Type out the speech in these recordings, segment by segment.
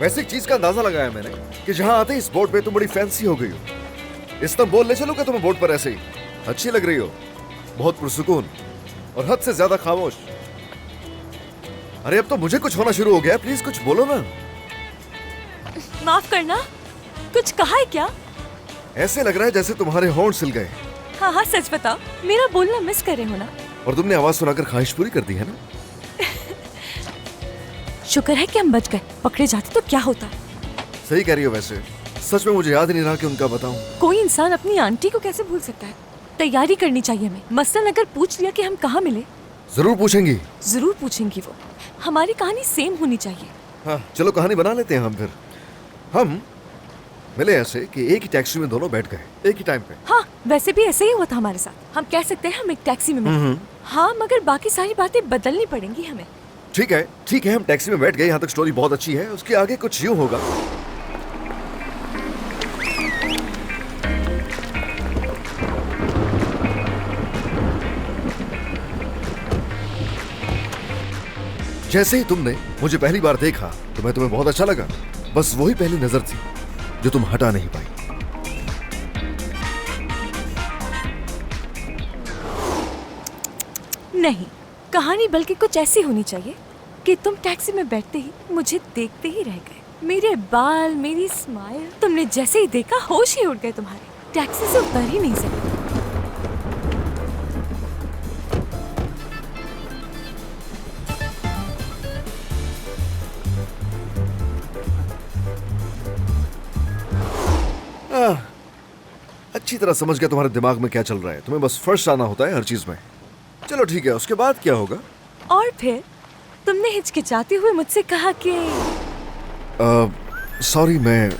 वैसे एक चीज का अंदाजा लगाया मैंने कि जहाँ आते ही इस बोर्ड पे तुम बड़ी फैंसी हो गई हो। इस्तांबुल ले चलूंगा तुम्हें बोर्ड पर ऐसे ही। अच्छी लग रही हो, बहुत पुरसुकून और हद से ज्यादा खामोश। अरे अब तो मुझे कुछ होना शुरू हो गया, प्लीज कुछ बोलो ना। माफ करना, कुछ कहा है क्या? ऐसे लग रहा है जैसे तुम्हारे होंठ सिल गए। हाँ हाँ सच बताओ, मेरा बोलना मिस कर रहे हो ना? और तुमने आवाज सुनाकर ख्वाहिश पूरी कर दी है ना? शुक्र है कि हम बच गए, पकड़े जाते तो क्या होता। सही कह रही हो। वैसे सच में मुझे याद ही नहीं रहा कि उनका बताऊं। कोई इंसान अपनी आंटी को कैसे भूल सकता है? तैयारी करनी चाहिए हमें। मसलन अगर पूछ लिया कि हम कहाँ मिले। जरूर पूछेंगी। जरूर पूछेंगी वो। हमारी कहानी सेम होनी चाहिए। हाँ चलो कहानी बना लेते हैं हम फिर। हम मिले ऐसे कि एक ही टैक्सी में दोनों बैठ गए एक ही टाइम पे। हाँ वैसे भी ऐसे ही हुआ था हमारे साथ। हम कह सकते हैं हम एक टैक्सी में मिले। हाँ मगर बाकी सारी बातें बदलनी पड़ेंगी हमें। ठीक है हम टैक्सी में बैठ गए। यहाँ तक स्टोरी बहुत अच्छी है, उसके आगे कुछ यूं होगा। जैसे ही तुमने मुझे पहली बार देखा तो मैं तुम्हें बहुत अच्छा लगा। बस वही पहली नजर थी जो तुम हटा नहीं पाई। नहीं, कहानी बल्कि कुछ ऐसी होनी चाहिए कि तुम टैक्सी में बैठते ही मुझे देखते ही रह गए। मेरे बाल, मेरी स्माइल, तुमने जैसे ही देखा होश ही उड़ गए तुम्हारे। टैक्सी से उतर ही नहीं सकते। अच्छी तरह समझ गया तुम्हारे दिमाग में क्या चल रहा है। तुम्हें बस फर्स्ट आना होता है हर चीज में। चलो ठीक है, उसके बाद क्या होगा? और फिर तुमने हिचकिचाते हुए मुझसे कहा कि सॉरी, मैं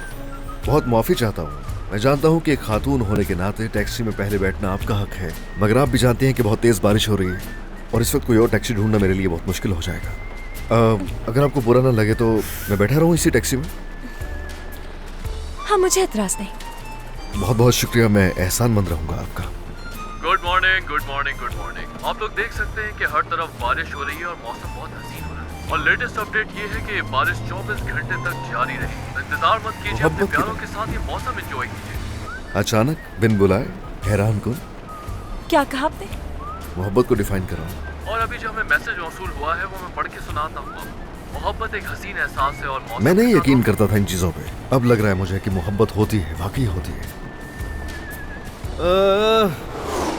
बहुत माफी चाहता हूँ। मैं जानता हूँ कि एक खातून होने के नाते टैक्सी में पहले बैठना आपका हक है, मगर आप भी जानते हैं कि बहुत तेज बारिश हो रही है और इस वक्त कोई और टैक्सी ढूंढना मेरे लिए बहुत मुश्किल हो जाएगा। अगर आपको बुरा ना लगे तो मैं बैठा रहूँ इसी टैक्सी में? हाँ मुझे एतराज नहीं। बहुत बहुत शुक्रिया, मैं एहसानमंद रहूंगा आपका। Good morning, good morning, good morning. आप लोग देख सकते हैं कि हर तरफ बारिश हो रही है और मौसम बहुत हसीन हो रहा है। और लेटेस्ट अपडेट ये है कि बारिश 24 घंटे तक जारी रहेगी। इंतजार मत कीजिए, अपने प्यारों के साथ ये मौसम एंजॉय कीजिए। अचानक बिन बुलाए हैरान कौन? क्या कहा आपने? मोहब्बत को डिफाइन करो। और अभी जो हमें मैसेज मौसूल हुआ है वो मैं पढ़ के सुनाता हूँ। मोहब्बत एक हसीन एहसास है और मौसम। मैं नहीं यकीन करता था इन चीजों पे, अब लग रहा है मुझे कि मोहब्बत होती है, वाकई होती है।